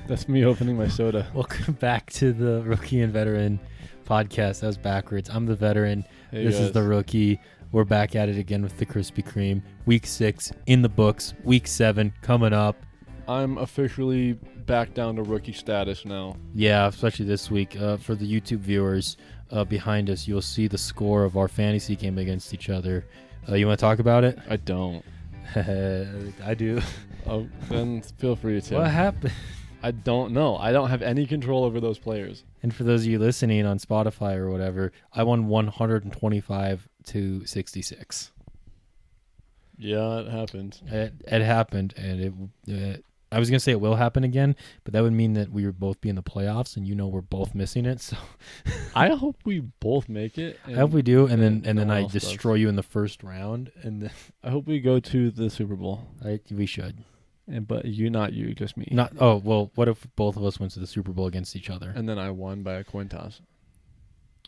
That's me opening my soda. Welcome back to the Rookie and Veteran podcast. That was backwards. I'm the veteran. Hey This guys. is the rookie. We're back at it again with the Krispy Kreme. Week 6 in the books. Week 7 coming up. I'm officially back down to rookie status now. Yeah, especially this week. For the YouTube viewers behind us, you'll see the score of our fantasy game against each other. You want to talk about it? I don't. I do. Oh, then feel free to. What happened? I don't know. I don't have any control over those players. And for those of you listening on Spotify or whatever, I won 125 to 66. Yeah, it happened. It happened, and I was gonna say it will happen again, but that would mean that we would both be in the playoffs, and we're both missing it. So I hope we both make it. I hope we do, and then no one I else destroy you in the first round, and then I hope we go to the Super Bowl. we should. But not you, just me. Not well. What if both of us went to the Super Bowl against each other? And then I won by a coin toss.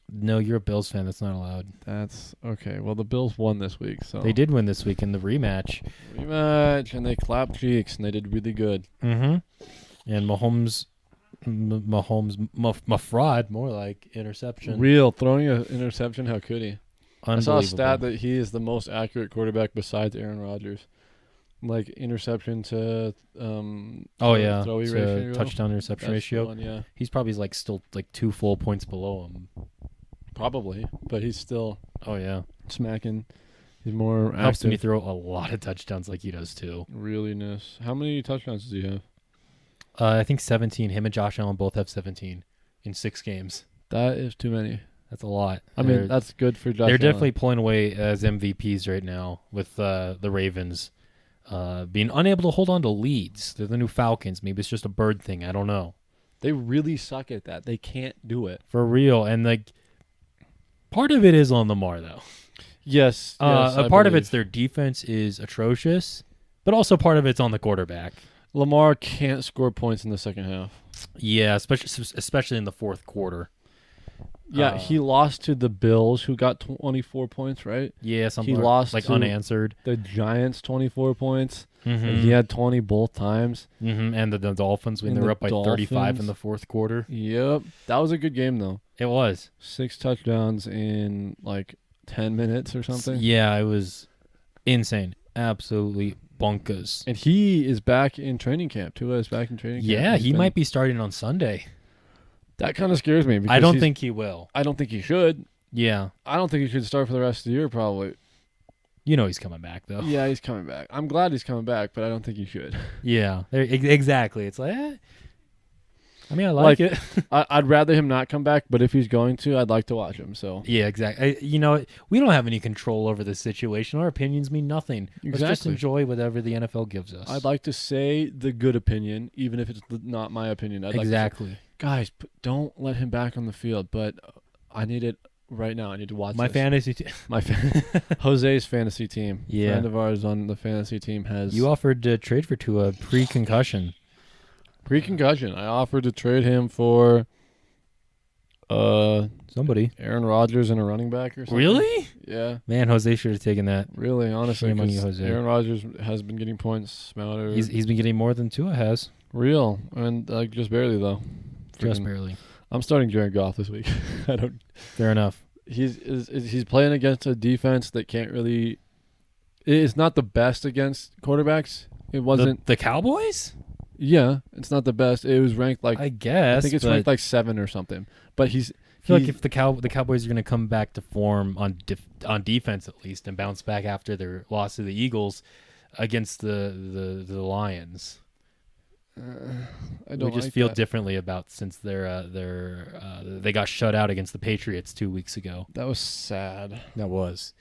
No, you're a Bills fan. That's not allowed. That's okay. Well, the Bills won this week, so They did win this week in the rematch. and they clapped cheeks, and they did really good. Mm-hmm. And Mahomes, fraud, more like interception. Real throwing an interception. How could he? I saw a stat Unbelievable. that he is the most accurate quarterback besides Aaron Rodgers. Like interception to throwing ratio. touchdown interception That's the ratio. one, yeah, He's probably still 2 full points below him. probably. But he's still Oh yeah, smacking. He's more helps me active. throw a lot of touchdowns like he does too. Realiness. How many touchdowns does he have? I think 17. Him and Josh Allen both have 17 in 6 games. That is too many. That's a lot. I mean, that's good for Josh. They're Allen. definitely pulling away as MVPs right now with the Ravens being unable to hold on to leads. They're the new Falcons. Maybe it's just a bird thing. I don't know. They really suck at that. They can't do it. For real. And part of it is on Lamar though. Yes. A part of it's their defense is atrocious, but also part of it's on the quarterback. Lamar can't score points in the second half. Yeah, especially in the fourth quarter. Yeah, he lost to the Bills, who got 24 points, right? Yeah, something He lost to unanswered. The Giants, 24 points. Mm-hmm. And he had 20 both times. Mm-hmm. And the Dolphins when And they the were up by 35 in Dolphins. the fourth quarter. Yep. That was a good game, though. It was. 6 touchdowns in 10 minutes or something. Yeah, it was insane. Absolutely bonkers. And he is back in training camp. Tua is back in training camp. Yeah, He's he been- might be starting on Sunday. That kind of scares me. Because I don't think he will. I don't think he should. Yeah. I don't think he should start for the rest of the year, probably. He's coming back, though. Yeah, he's coming back. I'm glad he's coming back, but I don't think he should. Yeah. Exactly. It's I mean, I like it. I'd rather him not come back, but if he's going to, I'd like to watch him. So Yeah, exactly. We don't have any control over this situation. Our opinions mean nothing. Let's just Exactly. enjoy whatever the NFL gives us. I'd like to say the good opinion, even if it's not my opinion. I'd exactly. like to say, guys, don't let him back on the field. But I need it right now. I need to watch My this. fantasy team. Jose's fantasy team. Yeah. Friend of ours on the fantasy team has You offered to trade for Tua pre-concussion. pre-concussion. I offered to trade him for Somebody. Aaron Rodgers and a running back or something. Really? Yeah. Man, Jose should have taken that. Really, honestly, Shame on you, 'cause Jose. Aaron Rodgers has been getting points smarter. He's been getting more than Tua has. Real, and just barely though. Just Freaking- barely. I'm starting Jared Goff this week. I don't. Fair enough. He's playing against a defense that can't really. It's not the best against quarterbacks. It wasn't. The Cowboys? Yeah, it's not the best. It was ranked I guess. I think it's but ranked 7 or something. But I feel like if the Cowboys are going to come back to form on defense at least and bounce back after their loss to the Eagles against the Lions, I don't we just like feel that. differently about since they got shut out against the Patriots 2 weeks ago. That was sad. That was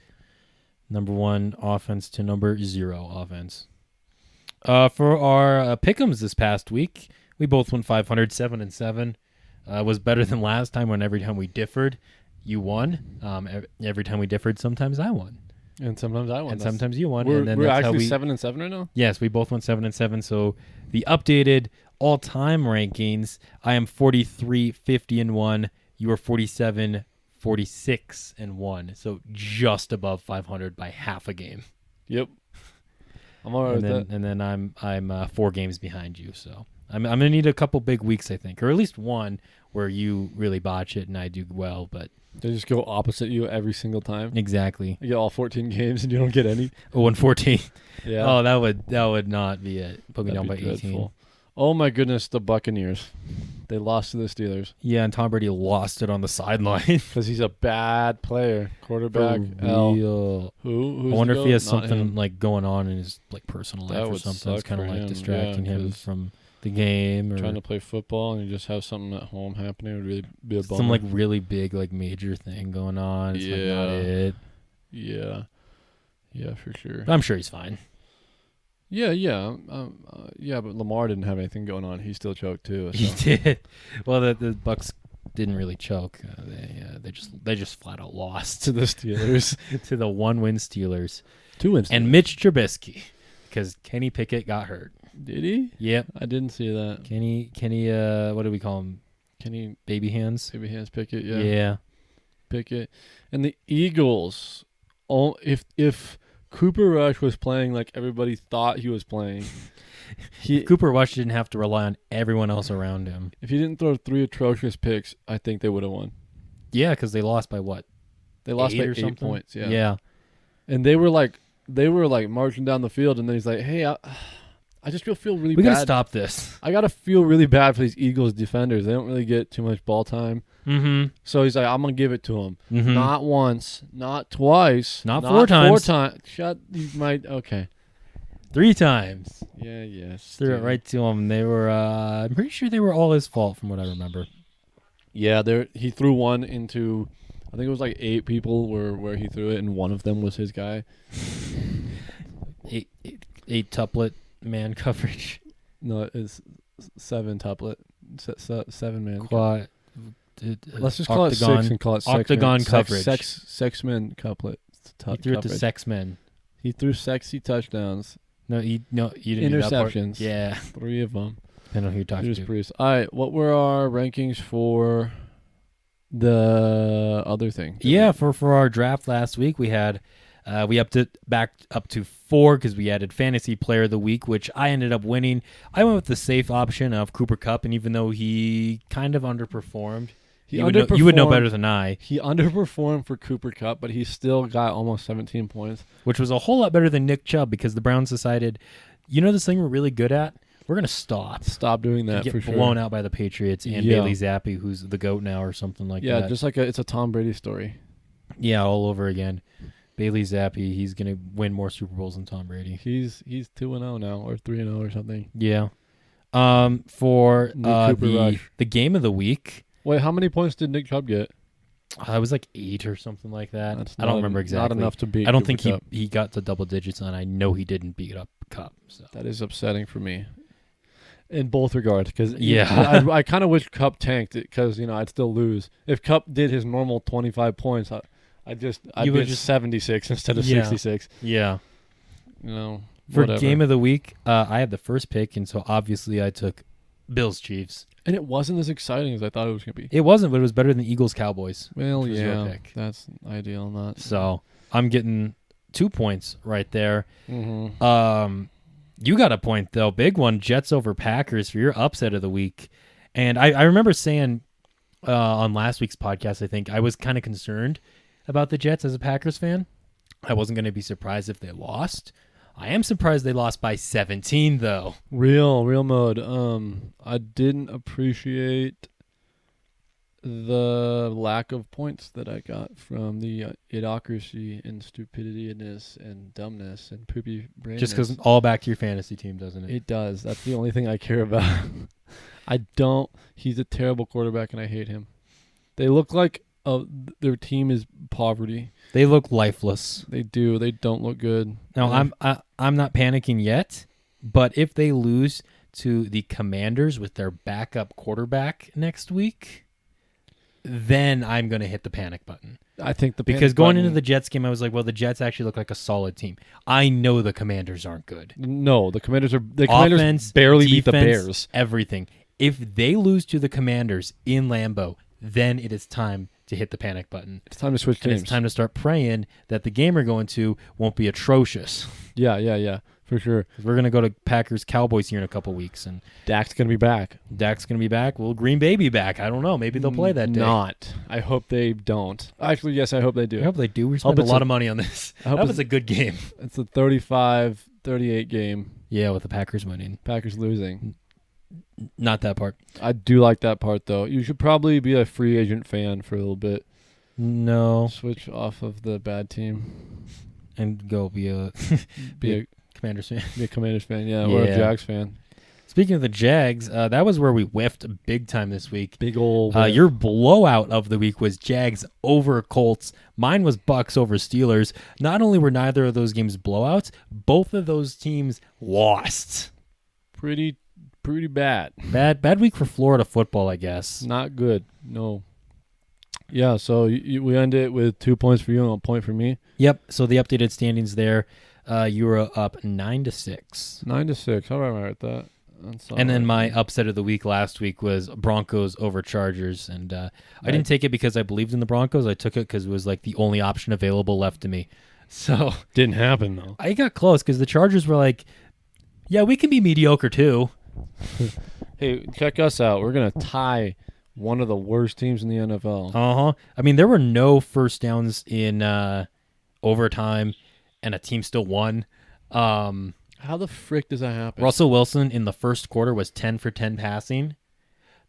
number 1 offense to number 0 offense. For our pick'ems this past week, we both went 500, 7-7. Was better than last time when every time we differed, you won. Every time we differed, sometimes I won. And sometimes I won. And sometimes you won. We're, and then we're that's actually how we, 7-7 right now. Yes, we both went 7-7. So the updated all-time rankings, I am 43, 50-1. You are 47, 46-1. So just above 500 by half a game. Yep. I'm all right with that. And then I'm 4 games behind you. So I'm gonna need a couple big weeks, I think, or at least one where you really botch it and I do well. But They just go opposite you every single time. exactly. You get all 14 games and you don't get any. 0-14. Yeah. Oh, that would not be it. Put me That'd down be by 18. dreadful. Oh my goodness, the Buccaneers. They lost to the Steelers Yeah, and Tom Brady lost it on the sideline. because he's a bad player. Quarterback. For L. real. Who's I wonder the if he has GOAT? Not something him. like going on in his like personal That life or would something. It's suck kind of for like him, distracting yeah, him 'cause from the game or Trying to play football and you just have something at home happening would really be a bummer. some like really big like major thing going on. It's like not Yeah. it. Yeah, for sure. But I'm sure he's fine. Yeah. But Lamar didn't have anything going on. He still choked too. So. He did. Well, the Bucks didn't really choke. They just flat out lost To the Steelers. to the 1-win Steelers 2 wins. and Mitch Trubisky because Kenny Pickett got hurt. Did he? Yep. I didn't see that. Kenny. What do we call him? Kenny Baby hands. Baby Hands Pickett. Yeah. Yeah. Pickett. And the Eagles. If Cooper Rush was playing like everybody thought he was playing, Cooper Rush didn't have to rely on everyone else around him. if he didn't throw 3 atrocious picks, I think they would have won. Yeah, because they lost by what? They lost 8 by or 8 something? points. Yeah. Yeah. And they were like marching down the field, and then he's like, "Hey, I just feel really We bad. gotta stop this. I gotta feel really bad for these Eagles defenders. They don't really get too much ball time." Mm-hmm. So he's like, "I'm gonna give it to them. Mm-hmm. Not once, not twice, Not 4 times. 4 times. Shut. You might. Okay. 3 times. Yeah. Yes. Threw it right to him. They were. I'm pretty sure they were all his fault, from what I remember. Yeah. There. He threw one into. I think it was like 8 people where he threw it, and one of them was his guy. 8 tuplet man coverage. No, it's 7 tuplet. 7 man. Quad. Let's just call it 6 and call it octagon sex coverage. Sex men couplet. He threw it to sex men. He threw sexy touchdowns. No, you didn't do that part. Interceptions. Yeah, 3 of them. I know who you're talking Judas to. Priest. All right, what were our rankings for the other thing? Yeah, for our draft last week, we had we upped it back up to 4 because we added Fantasy Player of the Week, which I ended up winning. I went with the safe option of Cooper Kupp, and even though he kind of underperformed, you would know better than I. He underperformed for Cooper Kupp, but he still got almost 17 points. Which was a whole lot better than Nick Chubb because the Browns decided, this thing we're really good at? We're going to stop. Stop doing that Get for sure. blown out by the Patriots and Yeah. Bailey Zappi, who's the GOAT now or something like that. Yeah, just like it's a Tom Brady story. Yeah, all over again. Bailey Zappi, he's going to win more Super Bowls than Tom Brady. He's 2-0 now or 3-0 or something. Yeah. For Cooper Rush. the game of the week, Wait, how many points did Nick Chubb get? I was like 8 or something like that. That's I don't remember exactly. Not enough to beat. I don't Cooper think Kupp. he got to double digits, and I know he didn't beat up Cup. So That is upsetting for me. In both regards, because Yeah. I kind of wish Cup tanked it because I'd still lose if Cup did his normal 25 points. I'd You would be just- 76 instead of Yeah. 66. yeah. For Whatever. game of the week, I had the first pick, and so obviously I took Bills Chiefs. And it wasn't as exciting as I thought it was gonna be. It wasn't, but it was better than Eagles Cowboys. Well, which was your yeah, pick. that's ideal. Not So I'm getting 2 points right there. Mm-hmm. You got a point though, big one. Jets over Packers for your upset of the week. And I remember saying on last week's podcast, I think I was kind of concerned about the Jets as a Packers fan. I wasn't going to be surprised if they lost. I am surprised they lost by 17 though. Real mode. I didn't appreciate the lack of points that I got from the idiocracy and stupidity-ness and dumbness and poopy brain. Just because all back to your fantasy team, doesn't it? It does. That's the only thing I care about. I don't. He's a terrible quarterback, and I hate him. They look like their team is poverty. They look lifeless. They do. They don't look good. Now, I'm not panicking yet, but if they lose to the Commanders with their backup quarterback next week, then I'm going to hit the panic button. I think Because going into the Jets game, I was like, well, the Jets actually look like a solid team. I know the Commanders aren't good. No, the Commanders Offense, barely beat the defense, Bears. Everything. If they lose to the Commanders in Lambeau, then it is time to hit the panic button. It's time to switch And teams. it's time to start praying that the game we're going to won't be atrocious. Yeah. For sure. 'Cause we're gonna go to Packers Cowboys here in a couple weeks, and Dak's going to be back. Dak's gonna be back. Will Green Bay be back? I don't know. Maybe they'll play that day. Not. I hope they don't. Actually, yes, I hope they do. I hope they do. We spent a it's lot of money on this. I hope That was a good game. It's a 35-38 game. Yeah, with the Packers winning. Packers losing. Not that part. I do like that part, though. You should probably be a free agent fan for a little bit. No. Switch off of the bad team. And go be a Commanders fan. Be a Commanders fan, yeah, or a Yeah. Jags fan. Speaking of the Jags, that was where we whiffed big time this week. Big old. Your blowout of the week was Jags over Colts. Mine was Bucks over Steelers. Not only were neither of those games blowouts, both of those teams lost. Pretty bad. Bad week for Florida football, I guess. Not good. No. Yeah, so we end it with 2 points for you and a point for me. Yep. So the updated standings there, you were up 9-6. 9-6. How do I write that? And then my upset of the week last week was Broncos over Chargers, and I didn't take it because I believed in the Broncos. I took it because it was like the only option available left to me. So didn't happen though. I got close because the Chargers were like, "Yeah, we can be mediocre too." Hey, check us out. We're gonna tie one of the worst teams in the NFL. I mean, there were no first downs in overtime, and a team still won. How the frick does that happen? Russell Wilson in the first quarter was 10 for 10 passing.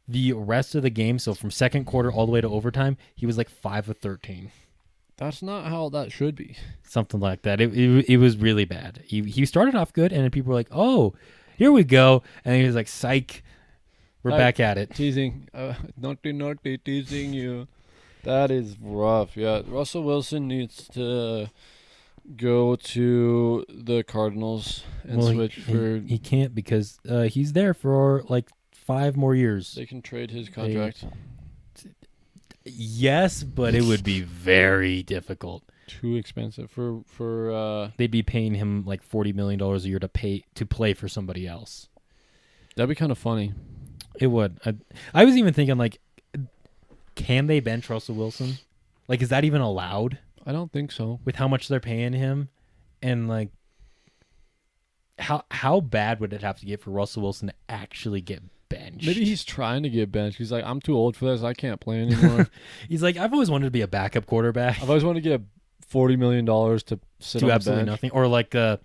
The rest of the game, so from second quarter all the way to overtime, he was like 5 of 13. That's not how that should be. Something like that. It was really bad. He started off good, and then people were like, "Oh, here we go," and he was like, "Psych, we're back at it." Teasing, naughty, teasing you. That is rough. Yeah, Russell Wilson needs to go to the Cardinals and switch for. He can't because he's there for like 5 more years. They can trade his contract. Yes, but it would be very difficult. Too expensive for. They'd be paying him like $40 million a year to play for somebody else. That'd be kind of funny. It would. I was even thinking like, can they bench Russell Wilson? Like, is that even allowed? I don't think so. With how much they're paying him, and like, how bad would it have to get for Russell Wilson to actually get benched? Maybe he's trying to get benched. He's like, I'm too old for this. I can't play anymore. He's like, I've always wanted to be a backup quarterback. I've always wanted to get $40 million to sit on the absolutely bench. nothing. Or like, the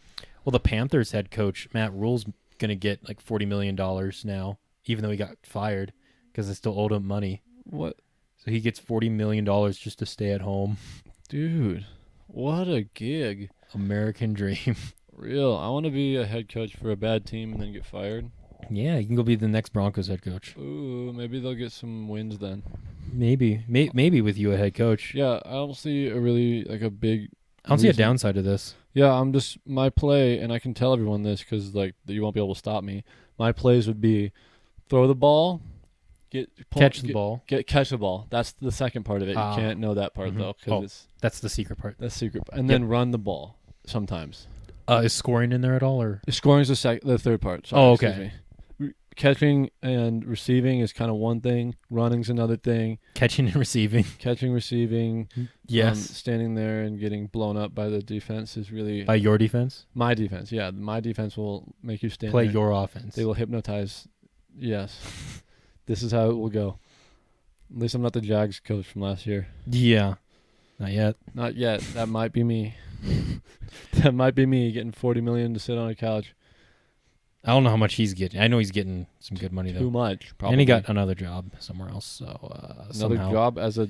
Panthers head coach Matt Rule's gonna get like $40 million now, even though he got fired because they still owed him money. What? So he gets $40 million just to stay at home. Dude, what a gig. American dream. Real. I want to be a head coach for a bad team and then get fired. Yeah, you can go be the next Broncos head coach. Ooh, maybe they'll get some wins then. Maybe with you a head coach. Yeah, I don't see a really like a big. I don't see a downside to this. Yeah, I'm just my play, and I can tell everyone this because like you won't be able to stop me. My plays would be throw the ball, catch the ball. That's the second part of it. You can't know that part though because that's the secret part. That's secret. And then run the ball sometimes. Is scoring in there at all, or scoring is the third part? Sorry, okay. Catching and receiving is kind of one thing. Running's another thing. Catching and receiving. Catching, receiving. Yes. Standing there and getting blown up by the defense is really... By your defense? My defense, yeah. My defense will make you stand Play there. your offense. They will hypnotize. Yes. This is how it will go. At least I'm not the Jags coach from last year. Yeah. Not yet. Not yet. That might be me. That might be me getting $40 million to sit on a couch. I don't know how much he's getting. I know he's getting some good money though. Too much, probably. And he got another job somewhere else. So another job as a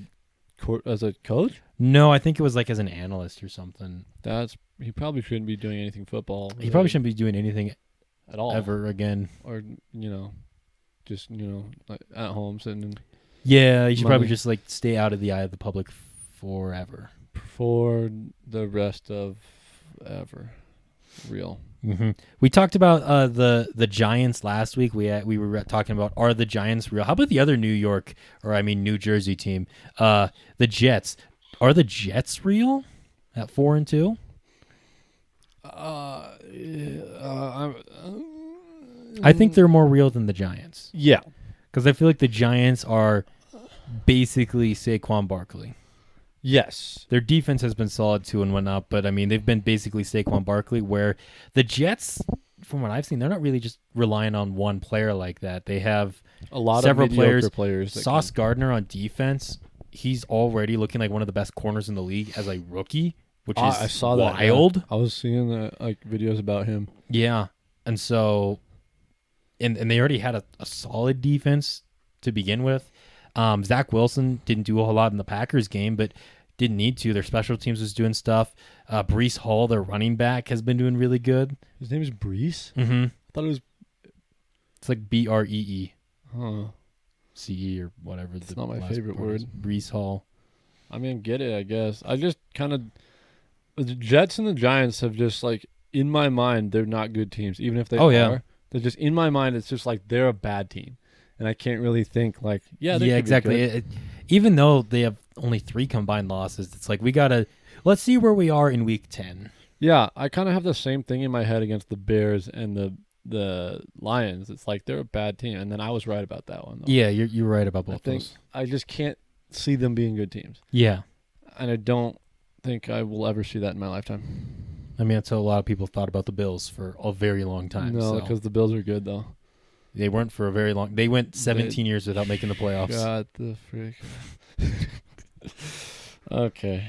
coach? No, I think it was like as an analyst or something. He probably shouldn't be doing anything football. He probably shouldn't be doing anything at all ever again. Or just like at home sitting. Yeah, you should probably just like stay out of the eye of the public forever. For the rest of ever. Real. Mm-hmm. We talked about the Giants last week. We were talking about, are the Giants real? How about the other New Jersey team, the Jets? Are the Jets real at 4-2? I think they're more real than the Giants. Yeah, because I feel like the Giants are basically Saquon Barkley. Yes. Their defense has been solid too and whatnot, but I mean, they've been basically Saquon Barkley, where the Jets, from what I've seen, they're not really just relying on one player like that. They have a lot several of players. Sauce Gardner on defense, he's already looking like one of the best corners in the league as a rookie, which is I saw wild. That, yeah. I was seeing videos about him. Yeah, and so, and they already had a solid defense to begin with. Zach Wilson didn't do a whole lot in the Packers game, but didn't need to. Their special teams was doing stuff. Breece Hall, their running back, has been doing really good. His name is Breece? Mm-hmm. I thought it was... It's like B-R-E-E. Huh. C-E or whatever. It's not my favorite word. Breece Hall. I mean, get it, I guess. I just kind of... The Jets and the Giants have just, like, in my mind, they're not good teams, even if they are. Yeah. They're just, in my mind, it's just like they're a bad team. And I can't really think like, they could exactly. Even though they have only 3 combined losses, it's like let's see where we are in week 10. Yeah, I kind of have the same thing in my head against the Bears and the Lions. It's like they're a bad team, and then I was right about that one. Though. Yeah, you're right about both those. I just can't see them being good teams. Yeah, and I don't think I will ever see that in my lifetime. I mean, that's how a lot of people thought about the Bills for a very long time. No, because the Bills are good though. They weren't for a very long. They went 17 years without making the playoffs. God the frick. Okay,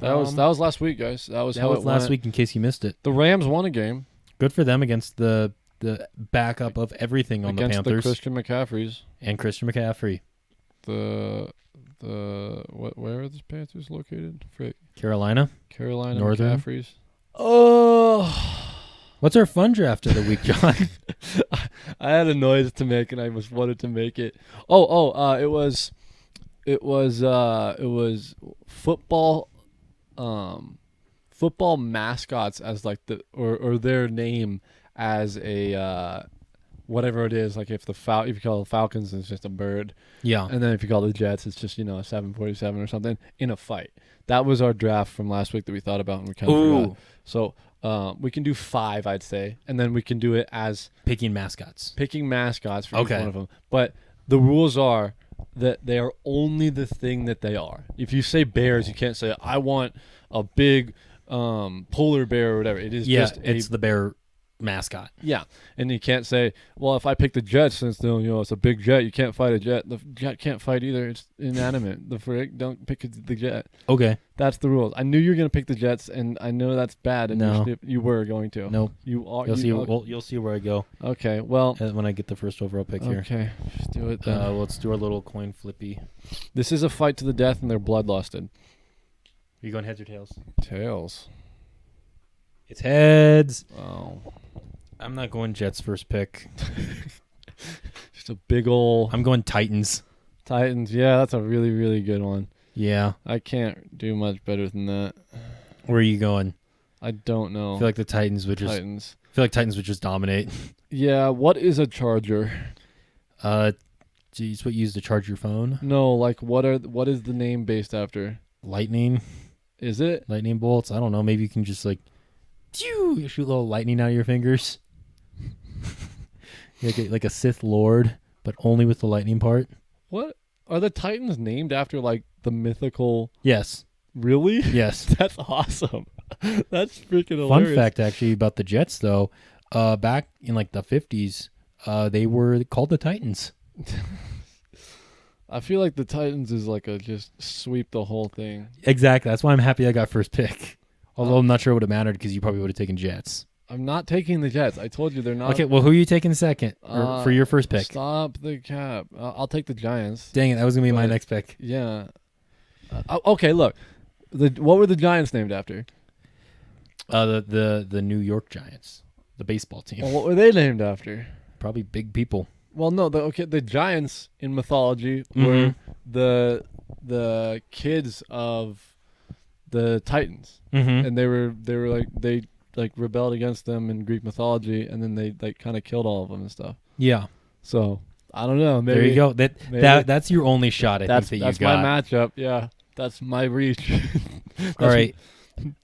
that was last week, guys. That was last week. In case you missed it, the Rams won a game. Good for them against the backup of everything on the Panthers. Against the Christian McCaffreys and Christian McCaffrey. Where are the Panthers located? Frick. Carolina Northern McCaffreys. Oh. What's our fun draft of the week, John? I had a noise to make, and I just wanted to make it. It was football, football mascots as like or their name as a whatever it is. Like if you call the Falcons, it's just a bird. Yeah. And then if you call the Jets, it's just a 747 or something in a fight. That was our draft from last week that we thought about, and we kind of forgot. So. We can do 5, I'd say, and then we can do it as picking mascots for each one of them. But the rules are that they are only the thing that they are. If you say bears, you can't say I want a big polar bear or whatever. It is it's the bear mascot. Yeah, and you can't say, well, if I pick the Jets, since it's a big jet, you can't fight a jet. The jet can't fight either. It's inanimate. Don't pick the jet. Okay, that's the rules. I knew you were gonna pick the Jets, and I know that's bad. And no, you were going to. No, you are. You'll see where I go. Okay, well, when I get the first overall pick here. Okay, just do it then. Let's do our little coin flippy. This is a fight to the death, and they're bloodlusted. Are you going heads or tails? Tails. It's heads. Oh. I'm not going Jets first pick. Just a big ol'... I'm going Titans. Titans, yeah, that's a really, really good one. Yeah. I can't do much better than that. Where are you going? I don't know. I feel like the Titans would just dominate. Yeah, what is a charger? Geez, what you use to charge your phone? No, like what is the name based after? Lightning. Is it? Lightning bolts? I don't know. Maybe you can just you shoot a little lightning out of your fingers. like a Sith Lord, but only with the lightning part. What? Are the Titans named after like the mythical? Yes. Really? Yes. That's awesome. That's freaking hilarious. Fun fact actually about the Jets though, back in like the 50s, they were called the Titans. I feel like the Titans is like a just sweep the whole thing. Exactly. That's why I'm happy I got first pick. Although I'm not sure it would have mattered because you probably would have taken Jets. I'm not taking the Jets. I told you they're not. Okay, well, who are you taking second for your first pick? Stop the cap. I'll take the Giants. Dang it, that was going to be my next pick. Yeah. Okay, look. What were the Giants named after? The New York Giants, the baseball team. Well, what were they named after? Probably big people. Well, no. The Giants in mythology were the kids of the Titans, and they were like rebelled against them in Greek mythology, and then they like kind of killed all of them and stuff. Yeah. So I don't know. Maybe, there you go. That's your only shot. That's my matchup. Yeah, that's my reach. All right.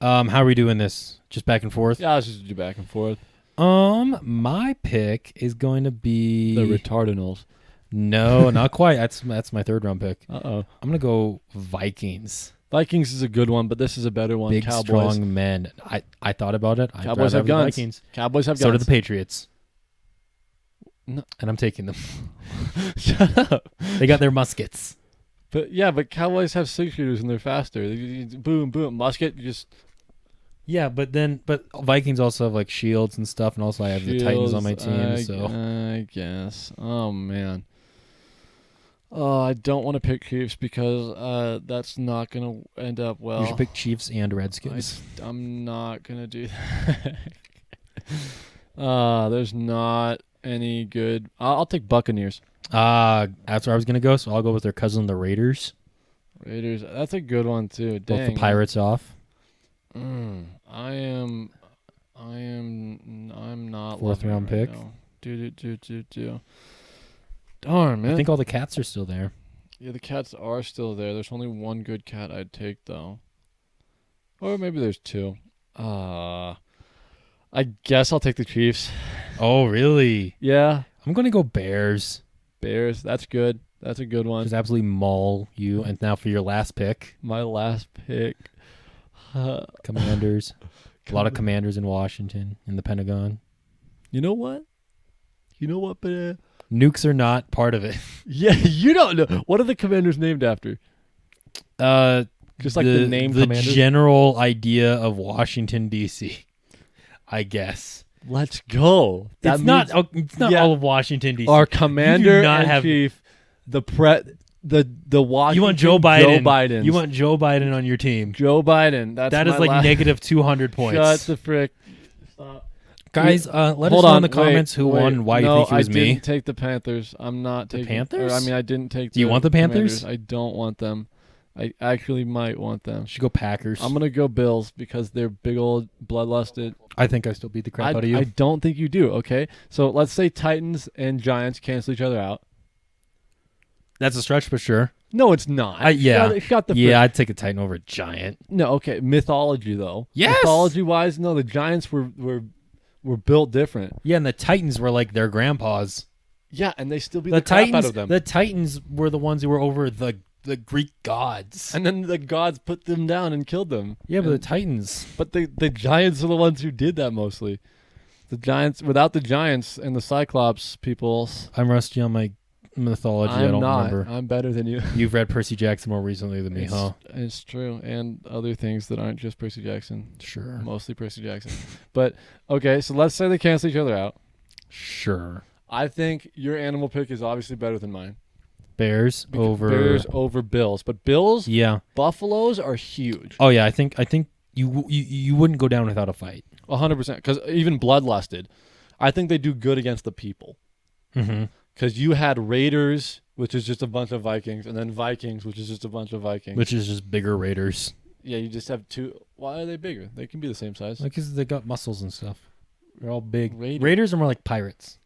How are we doing this? Just back and forth? Yeah, let's just do back and forth. My pick is going to be the Retardinals. No, not quite. That's my third round pick. Uh-oh. I'm gonna go Vikings. Vikings is a good one, but this is a better one. Big, Cowboys. strong men. I thought about it. Cowboys have guns. Vikings. Cowboys have guns. So do the Patriots. No. And I'm taking them. Shut up. They got their muskets. But Cowboys have 6-shooters and they're faster. Boom, boom, musket. You just Yeah, but Vikings also have like shields and stuff, and also I have the Titans on my team. I guess. Oh man. Oh, I don't want to pick Chiefs because that's not gonna end up well. You should pick Chiefs and Redskins. I'm not gonna do that. There's not any good. I'll take Buccaneers. That's where I was gonna go. So I'll go with their cousin, the Raiders. Raiders. That's a good one too. Dang. Both the Pirates off. I'm not. Fourth round pick. Do. Darn, man. I think all the cats are still there. Yeah, the cats are still there. There's only one good cat I'd take though. Or maybe there's two. I guess I'll take the Chiefs. Oh, really? Yeah. I'm gonna go Bears. Bears. That's good. That's a good one. Just absolutely maul you. And now for your last pick. My last pick. Commanders. A lot of commanders in Washington, in the Pentagon. You know what? But nukes are not part of it. Yeah, you don't know. What are the commanders named after? Just like the name the commanders? general idea of Washington, D.C., I guess. Let's go. It's not all of Washington, D.C. Our commander and chief, the Washington. You want Joe Biden. Joe Biden. You want Joe Biden on your team. Joe Biden. That is like negative 200 points. Shut the frick. Stop. Guys, let us know in the comments who won and why you think it was me. I didn't take the Panthers. I'm not taking the Panthers. I didn't take. Do you want the Panthers? I don't want them. I actually might want them. Should go Packers. I'm gonna go Bills because they're big old bloodlusted. I think I still beat the crap out of you. I don't think you do. Okay, so let's say Titans and Giants cancel each other out. That's a stretch for sure. No, it's not. Shut the I'd take a Titan over a Giant. No, okay. Mythology though. Yes. Mythology wise, no. The Giants were built different. Yeah, and the Titans were like their grandpas. Yeah, and they still beat the crap out of them. The Titans were the ones who were over the Greek gods. And then the gods put them down and killed them. Yeah, but the Titans. But the Giants are the ones who did that mostly. The Giants, without the Giants and the Cyclops people. I'm rusty on my mythology. I don't remember. I'm better than you. You've read Percy Jackson more recently than me, huh? It's true. And other things that aren't just Percy Jackson. Sure. Mostly Percy Jackson. But, okay, so let's say they cancel each other out. Sure. I think your animal pick is obviously better than mine. Bears over Bills. But Bills, yeah, Buffaloes are huge. Oh yeah, I think you wouldn't go down without a fight. 100%. Because even bloodlusted, I think they do good against the people. Mm-hmm. Because you had Raiders, which is just a bunch of Vikings, and then Vikings, which is just a bunch of Vikings, which is just bigger Raiders. Yeah, you just have two. Why are they bigger? They can be the same size. Because they got muscles and stuff. They're all big. Raiders are more like pirates.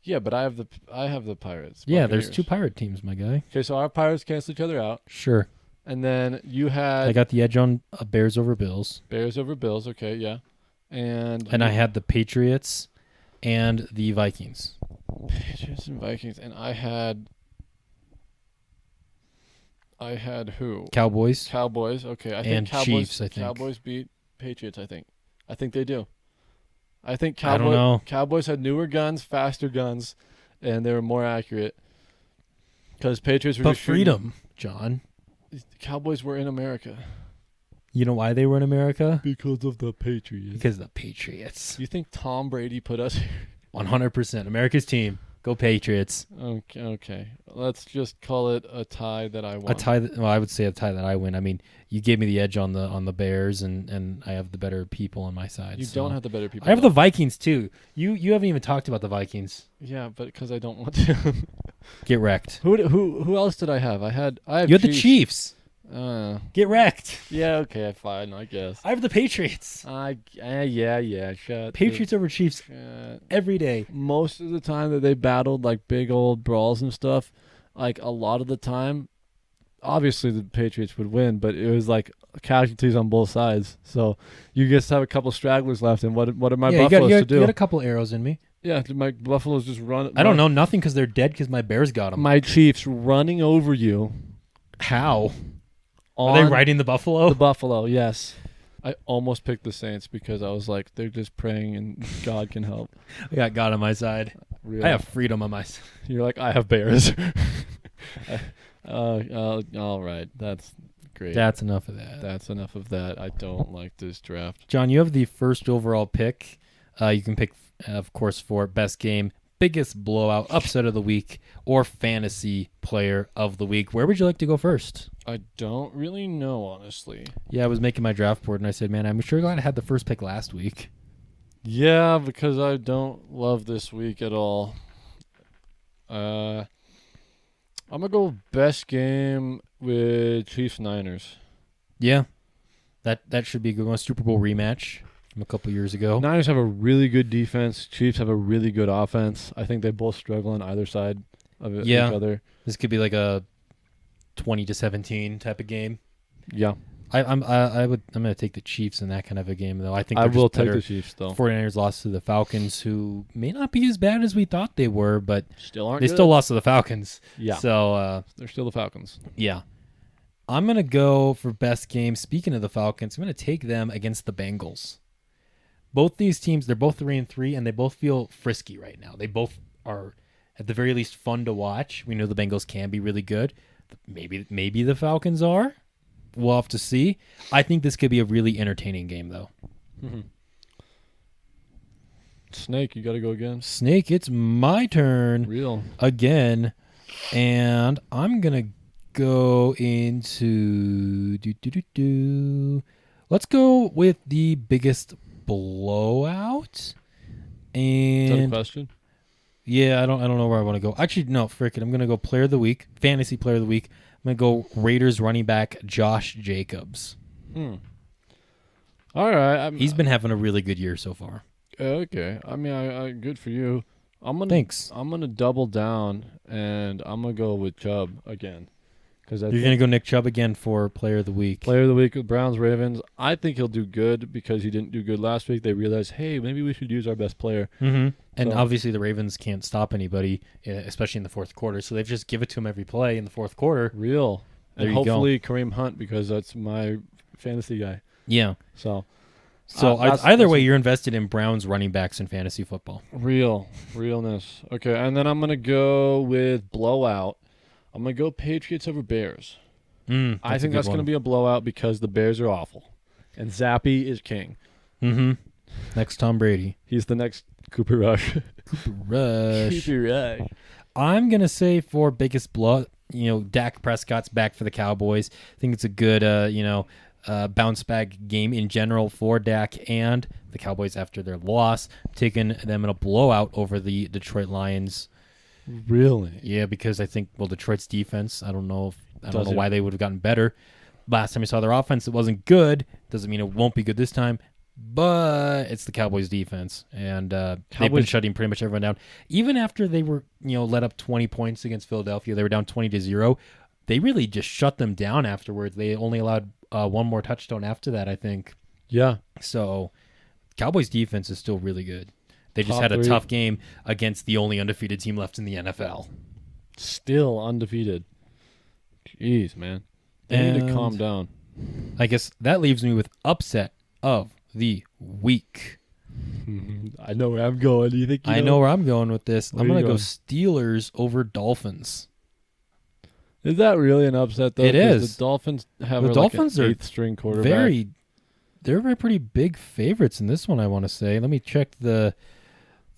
Yeah, but I have the Pirates. Yeah, there's two pirate teams, my guy. Okay, so our Pirates cancel each other out. Sure. And then you had... I got the edge on Bears over Bills. Bears over Bills, okay, yeah. And I had the Patriots and the Vikings. Patriots and Vikings. And I had who? Cowboys. Cowboys, okay. I think and Cowboys, Chiefs, I think. Cowboys beat Patriots, I think. I think they do. I think I don't know. Cowboys had newer guns, faster guns, and they were more accurate. Because Patriots were but just freedom, John. Cowboys were in America. You know why they were in America? Because of the Patriots. Because of the Patriots. You think Tom Brady put us here? 100%. America's team. Go Patriots. Okay. Let's just call it a tie that I won. A tie. Well, I would say a tie that I win. I mean, you gave me the edge on the Bears, and I have the better people on my side. You don't have the better people. I have the Vikings too. You haven't even talked about the Vikings. Yeah, but because I don't want to. Get wrecked. Who else did I have? I have. You had the Chiefs. Get wrecked. Yeah. Okay. Fine. I guess. I have the Patriots. Yeah. Patriots over Chiefs every day. Most of the time that they battled like big old brawls and stuff, like a lot of the time, obviously the Patriots would win, but it was like casualties on both sides. So you just have a couple stragglers left, and what are my Buffaloes to do? You got a couple arrows in me. Yeah, my Buffaloes just run. I don't know nothing because they're dead because my Bears got them. My Chiefs running over you. How? Are they riding the Buffalo? The Buffalo, yes. I almost picked the Saints because I was like, they're just praying and God can help. I got God on my side. Really? I have freedom on my side. You're like, I have Bears. All right. That's great. That's enough of that. That's enough of that. I don't like this draft. John, you have the first overall pick. You can pick, of course, for best game, biggest blowout, upset of the week, or fantasy player of the week. Where would you like to go first? I don't really know, honestly. Yeah, I was making my draft board, and I said, man, I'm sure glad I had the first pick last week. Yeah, because I don't love this week at all. I'm going to go best game with Chiefs-Niners. Yeah, that should be a good one. Super Bowl rematch from a couple years ago. Niners have a really good defense. Chiefs have a really good offense. I think they both struggle on either side of each other. This could be like a 20-17 type of game. Yeah. I'm going to take the Chiefs in that kind of a game, though. I think I will take the Chiefs, though. 49ers lost to the Falcons, who may not be as bad as we thought they were, but still still lost to the Falcons. Yeah. So they're still the Falcons. Yeah. I'm going to go for best game. Speaking of the Falcons, I'm going to take them against the Bengals. Both these teams, they're both 3-3, and they both feel frisky right now. They both are, at the very least, fun to watch. We know the Bengals can be really good. Maybe the Falcons are. We'll have to see. I think this could be a really entertaining game, though. Mm-hmm. Snake, you got to go again. Snake, it's my turn. Real. Again. And I'm going to go into... Let's go with the biggest blowout. And is that a question? Yeah, I don't know where I want to go. Actually, no, frick it. I'm going to go player of the week, fantasy player of the week. I'm going to go Raiders running back Josh Jacobs. All right. He's been having a really good year so far. Okay. I mean, I good for you. Thanks. I'm going to double down, and I'm going to go with Chubb again. You're going to go Nick Chubb again for player of the week. Player of the week with Browns-Ravens. I think he'll do good because he didn't do good last week. They realized, hey, maybe we should use our best player. Mm-hmm. And obviously the Ravens can't stop anybody, especially in the fourth quarter. So they've just give it to him every play in the fourth quarter. Real. There and you hopefully go. Kareem Hunt because that's my fantasy guy. Yeah. So either way, you're invested in Browns running backs in fantasy football. Realness. Okay, and then I'm going to go with blowout. I'm going to go Patriots over Bears. I think that's going to be a blowout because the Bears are awful. And Zappy is king. Mm-hmm. Next Tom Brady. He's the next Cooper Rush. Cooper Rush. I'm going to say for biggest blowout, Dak Prescott's back for the Cowboys. I think it's a good, bounce back game in general for Dak and the Cowboys after their loss. Taking them in a blowout over the Detroit Lions. Really? Yeah, because I think, Detroit's defense, I don't know why they would have gotten better. Last time we saw their offense, it wasn't good. Doesn't mean it won't be good this time, but it's the Cowboys' defense, and they've been shutting pretty much everyone down. Even after they were, let up 20 points against Philadelphia, they were down 20-0. They really just shut them down afterwards. They only allowed one more touchdown after that, I think. Yeah. So, Cowboys' defense is still really good. They just had a tough game against the only undefeated team left in the NFL. Still undefeated. Jeez, man. They need to calm down. I guess that leaves me with upset of the week. I know where I'm going. Do you think I know where I'm going with this. I'm going to go Steelers over Dolphins. Is that really an upset, though? It is. The Dolphins have an eighth-string quarterback. They're pretty big favorites in this one, I want to say. Let me check the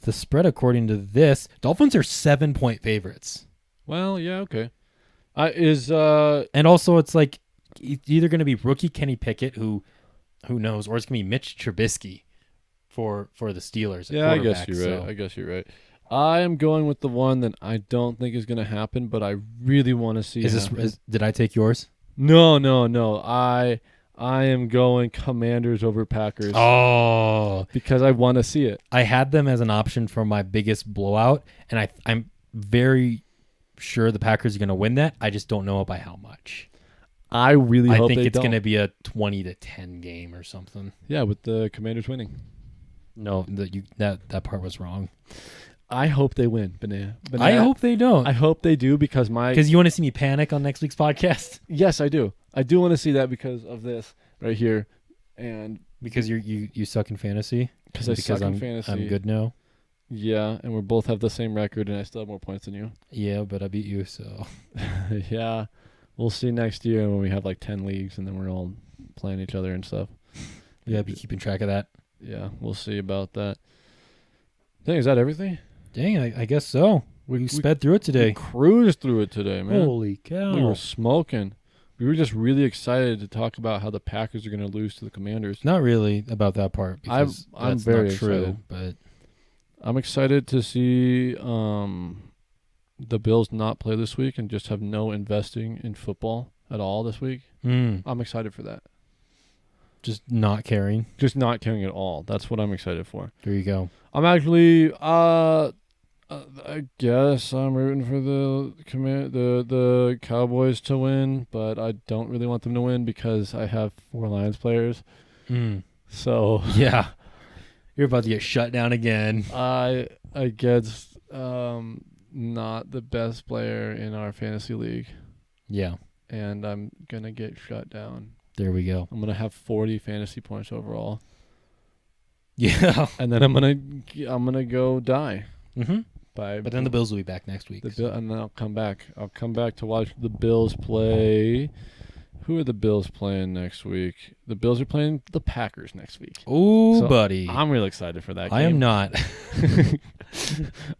spread according to this. Dolphins are 7-point favorites. Well, yeah, okay. And also it's like it's either going to be rookie Kenny Pickett, who knows, or it's going to be Mitch Trubisky for the Steelers. Yeah, I guess you're right. I am going with the one that I don't think is going to happen, but I really want to see. Did I take yours? No. I am going Commanders over Packers. Oh, because I want to see it. I had them as an option for my biggest blowout, and I'm very sure the Packers are going to win that. I just don't know by how much. I really hope think it's going to be a 20-10 game or something. Yeah, with the Commanders winning. No, that part was wrong. I hope they win, Banana. I hope they don't. I hope they do because you want to see me panic on next week's podcast. Yes, I do. I do want to see that because of this right here, and because you suck in fantasy. Because in fantasy. I'm good now. Yeah, and we both have the same record, and I still have more points than you. Yeah, but I beat you, so yeah, we'll see next year when we have like 10 leagues, and then we're all playing each other and stuff. Yeah, be keeping track of that. Yeah, we'll see about that. Dang, is that everything? Dang, I guess so. We sped through it today. We cruised through it today, man. Holy cow. We were smoking. We were just really excited to talk about how the Packers are going to lose to the Commanders. Not really about that part. Because I'm very not true, excited. But I'm excited to see the Bills not play this week and just have no investing in football at all this week. I'm excited for that. Just not caring. Just not caring at all. That's what I'm excited for. There you go. I'm actually, I guess I'm rooting for the Cowboys to win, but I don't really want them to win because I have 4 Lions players. So yeah, you're about to get shut down again. I guess not the best player in our fantasy league. Yeah, and I'm gonna get shut down. There we go. I'm gonna have 40 fantasy points overall. Yeah, and then I'm gonna go die. But then the Bills will be back next week. And then I'll come back. I'll come back to watch the Bills play. Who are the Bills playing next week? The Bills are playing the Packers next week. Ooh, so buddy. I'm really excited for that game. I am not.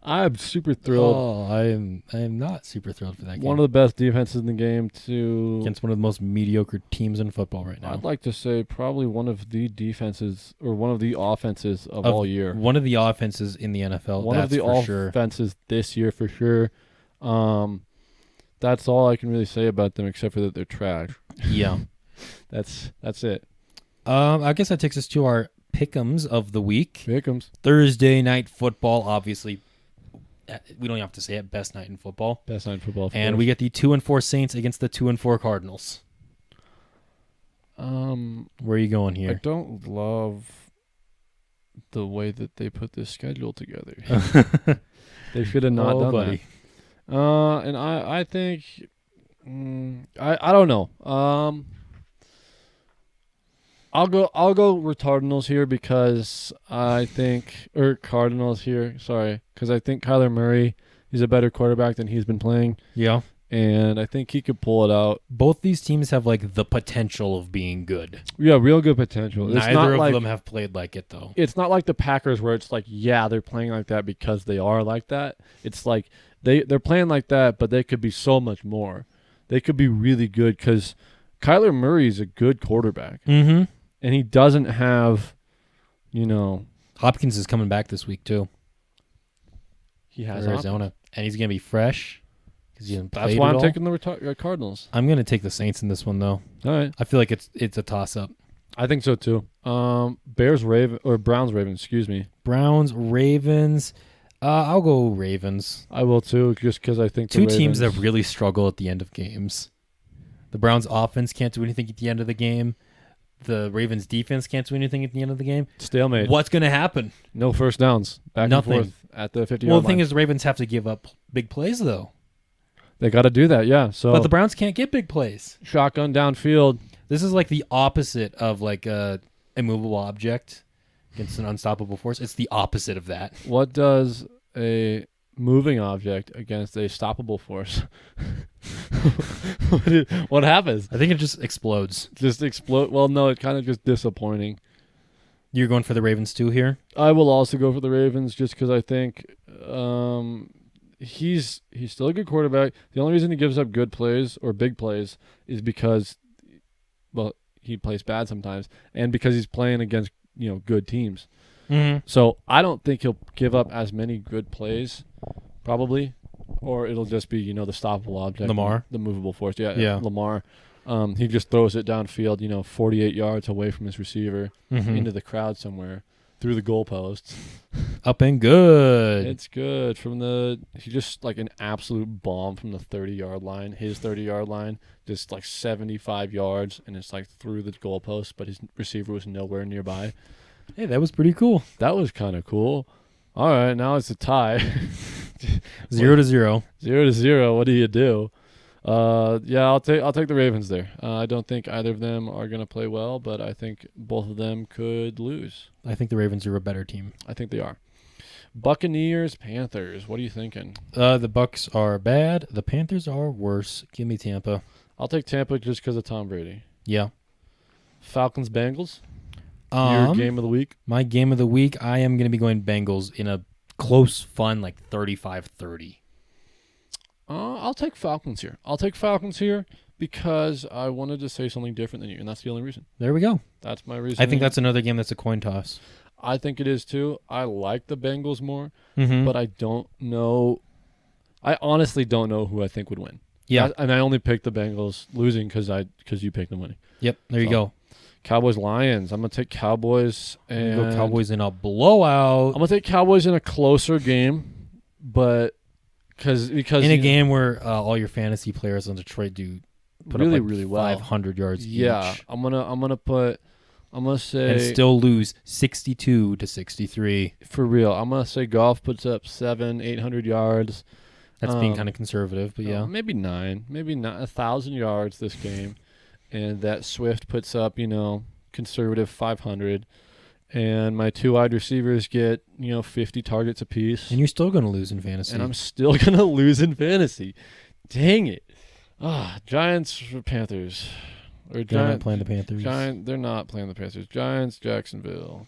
I'm super thrilled. Oh, I am not super thrilled for that game. One of the best defenses in the game against one of the most mediocre teams in football right now. I'd like to say probably one of the defenses or one of the offenses of all year. One of the offenses in the NFL. One of the offenses this year for sure. That's all I can really say about them except for that they're trash. Yeah. That's it. I guess that takes us to our pick'ems of the week. Pick'ems. Thursday night football, obviously. We don't have to say it. Best night in football. Best night in football. And we get the 2-4 Saints against the 2-4 Cardinals. Where are you going here? I don't love the way that they put this schedule together. They should have not done that. And I think I don't know. I'll go with Cardinals here because I think Cardinals here. Sorry, because I think Kyler Murray is a better quarterback than he's been playing. Yeah, and I think he could pull it out. Both these teams have like the potential of being good. Yeah, real good potential. Neither of them have played like it though. It's not like the Packers where it's like, yeah, they're playing like that because they are like that. It's like they're playing like that, but they could be so much more. They could be really good because Kyler Murray is a good quarterback. Mm-hmm. And he doesn't have, Hopkins is coming back this week too. He has Arizona, and he's gonna be fresh. That's why I'm taking the Cardinals. I'm gonna take the Saints in this one though. All right, I feel like it's a toss up. I think so too. Browns Ravens. Excuse me. Browns Ravens. I'll go Ravens. I will too, just because I think two teams that really struggle at the end of games. The Browns offense can't do anything at the end of the game. The Ravens defense can't do anything at the end of the game. Stalemate. What's going to happen? No first downs. Nothing. And forth at the 50-yard line. Well, the thing is, the Ravens have to give up big plays, though. They got to do that, yeah. But the Browns can't get big plays. Shotgun downfield. This is like the opposite of like a immovable object against an unstoppable force. It's the opposite of that. What does a moving object against a stoppable force? What happens? I think it just explodes. Just explode. Well, no, it's kind of just disappointing. You're going for the Ravens too here? I will also go for the Ravens just because I think he's still a good quarterback. The only reason he gives up good plays or big plays is because, well, he plays bad sometimes, and because he's playing against good teams. Mm-hmm. So I don't think he'll give up as many good plays, probably, or it'll just be the stoppable object, Lamar, the movable force. Yeah. Lamar. He just throws it downfield, 48 yards away from his receiver, into the crowd somewhere, through the goalposts. Up and good. It's good he just like an absolute bomb from the 30-yard line, his 30-yard line, just like 75 yards, and it's like through the goalpost, but his receiver was nowhere nearby. Hey, that was pretty cool. That was kind of cool. All right, now it's a tie. 0-0. 0-0. What do you do? Yeah, I'll take the Ravens there. I don't think either of them are going to play well, but I think both of them could lose. I think the Ravens are a better team. I think they are. Buccaneers, Panthers. What are you thinking? The Bucs are bad. The Panthers are worse. Give me Tampa. I'll take Tampa just because of Tom Brady. Yeah. Falcons, Bengals. Your game of the week? My game of the week, I am going to be going Bengals in a close, fun, like 35-30. I'll take Falcons here. I'll take Falcons here because I wanted to say something different than you, and that's the only reason. There we go. That's my reason. I think that's another game that's a coin toss. I think it is too. I like the Bengals more, mm-hmm. but I don't know. I honestly don't know who I think would win. Yeah, and I only picked the Bengals losing because you picked them winning. Yep, there you go. Cowboys, Lions. I'm gonna take Cowboys and go Cowboys in a blowout. I'm gonna take Cowboys in a closer game, but because in a game where all your fantasy players on Detroit do put really up like really well, 500 yards yeah, each. I'm gonna say and still lose 62-63 for real. I'm gonna say Goff puts up 700-800 yards. That's being kind of conservative, but yeah, maybe 1,000 yards this game, and that Swift puts up conservative 500, and my two wide receivers get 50 targets apiece, and you're still gonna lose in fantasy, and I'm still gonna lose in fantasy. Dang it! Giants or Panthers. They're not playing the Panthers. They're not playing the Panthers. Giants, Jacksonville,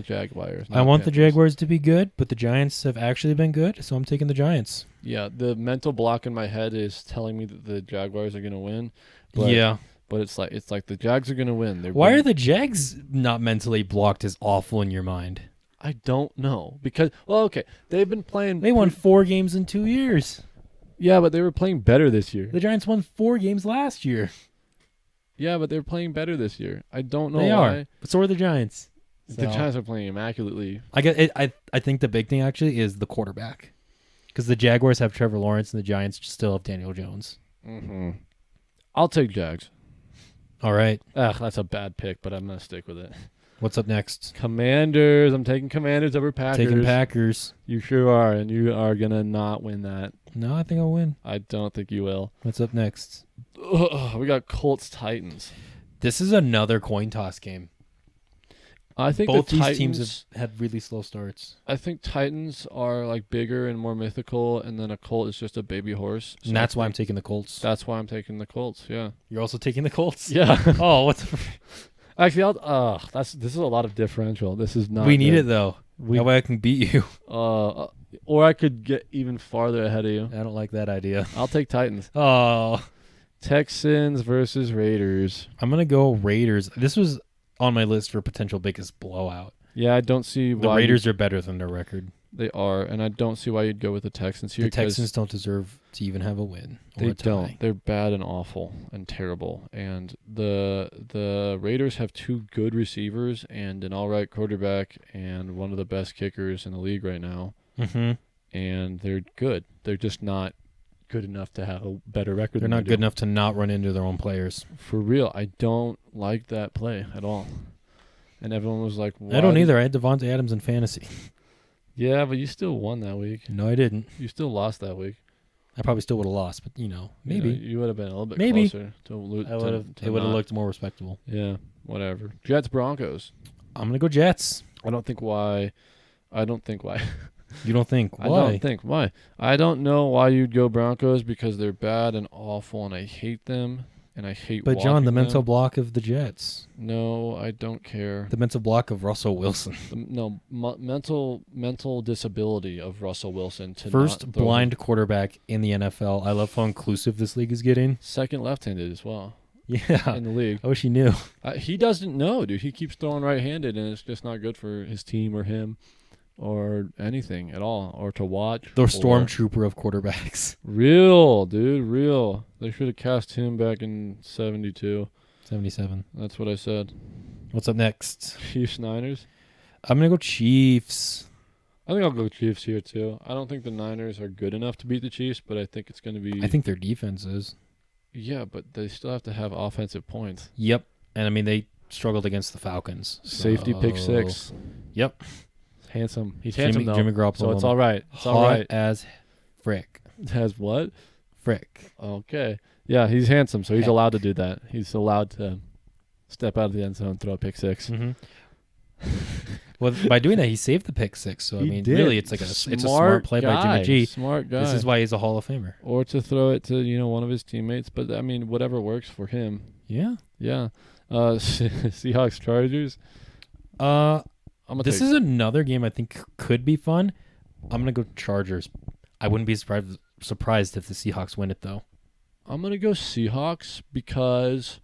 Jaguars. I want the Jaguars to be good, but the Giants have actually been good, so I'm taking the Giants. Yeah, the mental block in my head is telling me that the Jaguars are going to win. But it's like the Jags are going to win. Why are the Jags not mentally blocked as awful in your mind? I don't know because they've been playing. They won 4 games in 2 years. Yeah, but they were playing better this year. The Giants won 4 games last year. Yeah, but they're playing better this year. I don't know why. They are, but so are the Giants. The Giants are playing immaculately. I think the big thing actually is the quarterback, because the Jaguars have Trevor Lawrence and the Giants still have Daniel Jones. Mm-hmm. I'll take Jags. All right. That's a bad pick, but I'm gonna stick with it. What's up next? Commanders. I'm taking Commanders over Packers. Taking Packers. You sure are, and you are gonna not win that. No, I think I'll win. I don't think you will. What's up next? We got Colts Titans. This is another coin toss game. I think both these teams have had really slow starts. I think Titans are like bigger and more mythical, and then a Colt is just a baby horse. So and that's why I'm taking the Colts. That's why I'm taking the Colts. Yeah. You're also taking the Colts. Yeah. Oh, what the? Actually, this is a lot of differential. This is not. We need it though. That way I can beat you. Or I could get even farther ahead of you. I don't like that idea. I'll take Titans. Oh. Texans versus Raiders. I'm going to go Raiders. This was on my list for potential biggest blowout. Yeah, I don't see why. The Raiders are better than their record. They are, and I don't see why you'd go with the Texans here. The Texans don't deserve to even have a win. They don't. They're bad and awful and terrible. And the Raiders have 2 good receivers and an all right quarterback and one of the best kickers in the league right now. Mm-hmm. And they're good. They're just not good enough to have a better record. They're not good enough to not run into their own players. For real, I don't like that play at all. And everyone was like, I don't either. I had Devontae Adams in fantasy. Yeah, but you still won that week. No, I didn't. You still lost that week. I probably still would have lost, but maybe. You would have been a little bit closer to lose. It would have looked more respectable. Yeah, whatever. Jets, Broncos. I'm going to go Jets. I don't think why. You don't think? Why? I don't think why. I don't know why you'd go Broncos because they're bad and awful, and I hate them, and I hate. But John, the mental block of the Jets. No, I don't care. The mental block of Russell Wilson. Mental disability of Russell Wilson. First blind quarterback in the NFL. I love how inclusive this league is getting. Second left-handed as well. Yeah, in the league. I wish he knew. He doesn't know, dude. He keeps throwing right-handed, and it's just not good for his team or him. Or anything at all, or to watch. The stormtrooper of quarterbacks. Real, dude, real. They should have cast him back in 72. 77. That's what I said. What's up next? Chiefs, Niners. I'm going to go Chiefs. I think I'll go Chiefs here, too. I don't think the Niners are good enough to beat the Chiefs, but I think it's going to be... I think their defense is. Yeah, but they still have to have offensive points. Yep. And, they struggled against the Falcons. Safety pick 6. Yep. Handsome. He's handsome though. Jimmy Garoppolo. So it's all right. It's hot all right. as frick. As what? Frick. Okay. Yeah, he's handsome, so he's allowed to do that. He's allowed to step out of the end zone and throw a pick six. Mm-hmm. Well, by doing that, he saved the pick six. So, really, it's like it's a smart play by Jimmy G. Smart guy. This is why he's a Hall of Famer. Or to throw it to, one of his teammates. But, I mean, whatever works for him. Yeah. Yeah. Seahawks, Chargers. This is another game I think could be fun. I'm going to go Chargers. I wouldn't be surprised if the Seahawks win it, though. I'm going to go Seahawks because...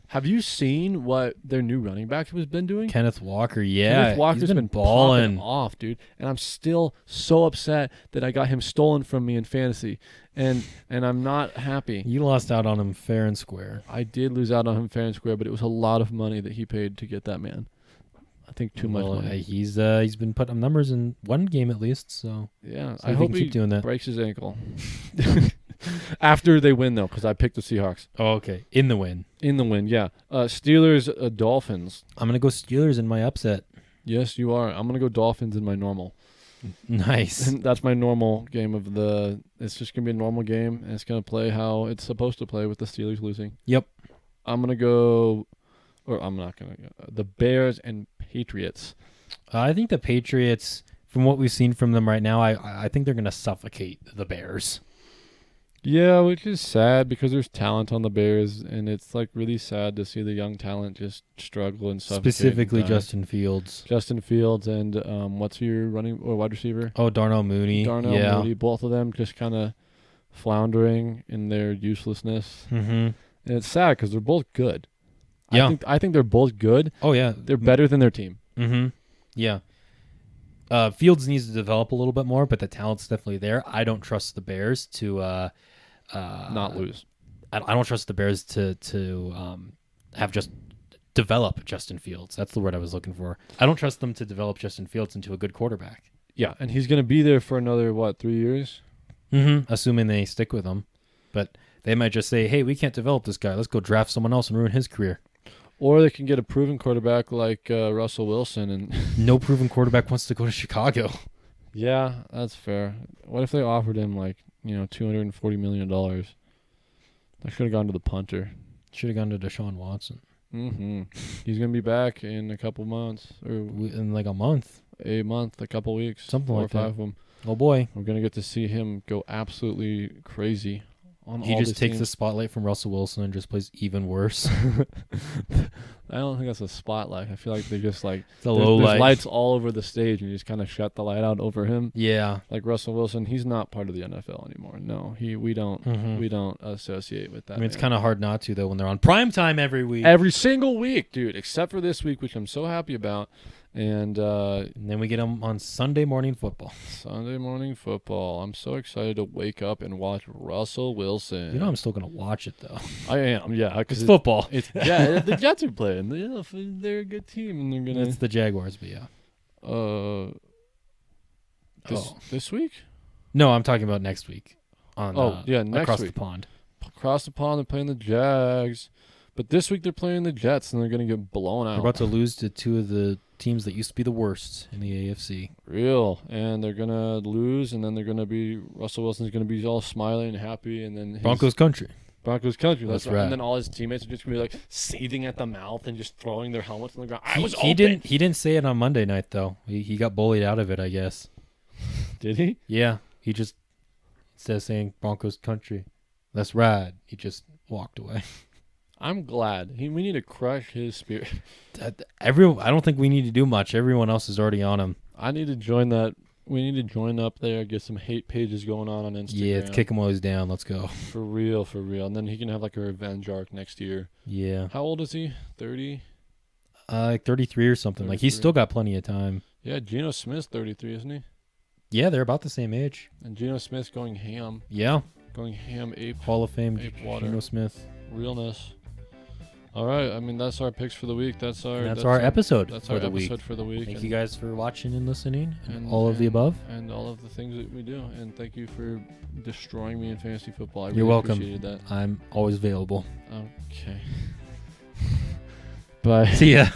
Have you seen what their new running back has been doing? Kenneth Walker, yeah. Kenneth Walker's been balling off, dude. And I'm still so upset that I got him stolen from me in fantasy. And I'm not happy. You lost out on him fair and square. I did lose out on him fair and square, but it was a lot of money that he paid to get that man. I think too much money. He's been putting up numbers in one game at least, so yeah. I hope he keep doing that. Breaks his ankle. After they win, though, because I picked the Seahawks. Oh, okay. In the win, yeah. Steelers, Dolphins. I'm going to go Steelers in my upset. Yes, you are. I'm going to go Dolphins in my normal. Nice. And that's my normal game of the... It's just going to be a normal game, and it's going to play how it's supposed to play with the Steelers losing. Yep. I'm going to go... Or I'm not going to go... The Bears and Patriots. I think the Patriots, from what we've seen from them right now, I think they're going to suffocate the Bears. Yeah, which is sad because there's talent on the Bears, and it's like really sad to see the young talent just struggle and suffocate. Specifically, Justin Fields. And what's your running or wide receiver? Oh, Darnell Mooney. Mooney. Both of them just kind of floundering in their uselessness. Mm-hmm. And it's sad because they're both good. Yeah. I think they're both good. Oh, yeah. They're better than their team. Mm-hmm. Yeah. Fields needs to develop a little bit more, but the talent's definitely there. I don't trust the Bears to not lose. I don't trust the Bears to have just develop Justin Fields. That's the word I was looking for. I don't trust them to develop Justin Fields into a good quarterback. Yeah, and he's going to be there for another, 3 years? Mm-hmm. Assuming they stick with him. But they might just say, hey, we can't develop this guy. Let's go draft someone else and ruin his career. Or they can get a proven quarterback like Russell Wilson. And no proven quarterback wants to go to Chicago. Yeah, that's fair. What if they offered him $240 million? That should have gone to the punter. Should have gone to Deshaun Watson. Mm-hmm. He's going to be back in a couple months. Or in like a month. A couple weeks. Something like that. 4 or 5 of them. Oh, boy. We're going to get to see him go absolutely crazy. He just takes the spotlight from Russell Wilson and just plays even worse. I don't think that's a spotlight. I feel like they just it's a low light. There's lights all over the stage, and you just kind of shut the light out over him. Yeah, like Russell Wilson, he's not part of the NFL anymore. No, we don't associate with that. I mean, it's kind of hard not to though when they're on prime time every week, every single week, dude. Except for this week, which I'm so happy about. And then we get them on Sunday morning football. Sunday morning football. I'm so excited to wake up and watch Russell Wilson. I'm still going to watch it, though. I am, yeah. It's football. The Jets are playing. They're a good team. And they're gonna. It's the Jaguars, but yeah. This week? No, I'm talking about next week. Next across week. The pond. Across the pond, they're playing the Jags. But this week they're playing the Jets, and they're going to get blown out. They're about to lose to two of the teams that used to be the worst in the AFC. And they're going to lose, and then they're going to be – Russell Wilson's going to be all smiling and happy, and then Broncos country, that's right. And then all his teammates are just going to be like seething at the mouth and just throwing their helmets on the ground. He didn't say it on Monday night, though. He got bullied out of it, I guess. Did he? Yeah. He just, instead of saying Broncos country, let's ride, he just walked away. I'm glad. We need to crush his spirit. I don't think we need to do much. Everyone else is already on him. I need to join that. We need to join up there, get some hate pages going on Instagram. Yeah, let's kick him while he's down. Let's go. For real. And then he can have like a revenge arc next year. Yeah. How old is he? 30? Like 33 or something. 33. Like he's still got plenty of time. Yeah, Geno Smith's 33, isn't he? Yeah, they're about the same age. And Geno Smith's going ham. Yeah. Going ham, ape. Hall of Fame, water. Geno Smith. Realness. All right, I mean that's our picks for the week. That's our episode. That's for our the episode week. for the week. Thank you guys for watching and listening, and all of the above, and all of the things that we do. And thank you for destroying me in fantasy football. I really You're welcome. Appreciated that. I'm always available. Okay. Bye. See ya.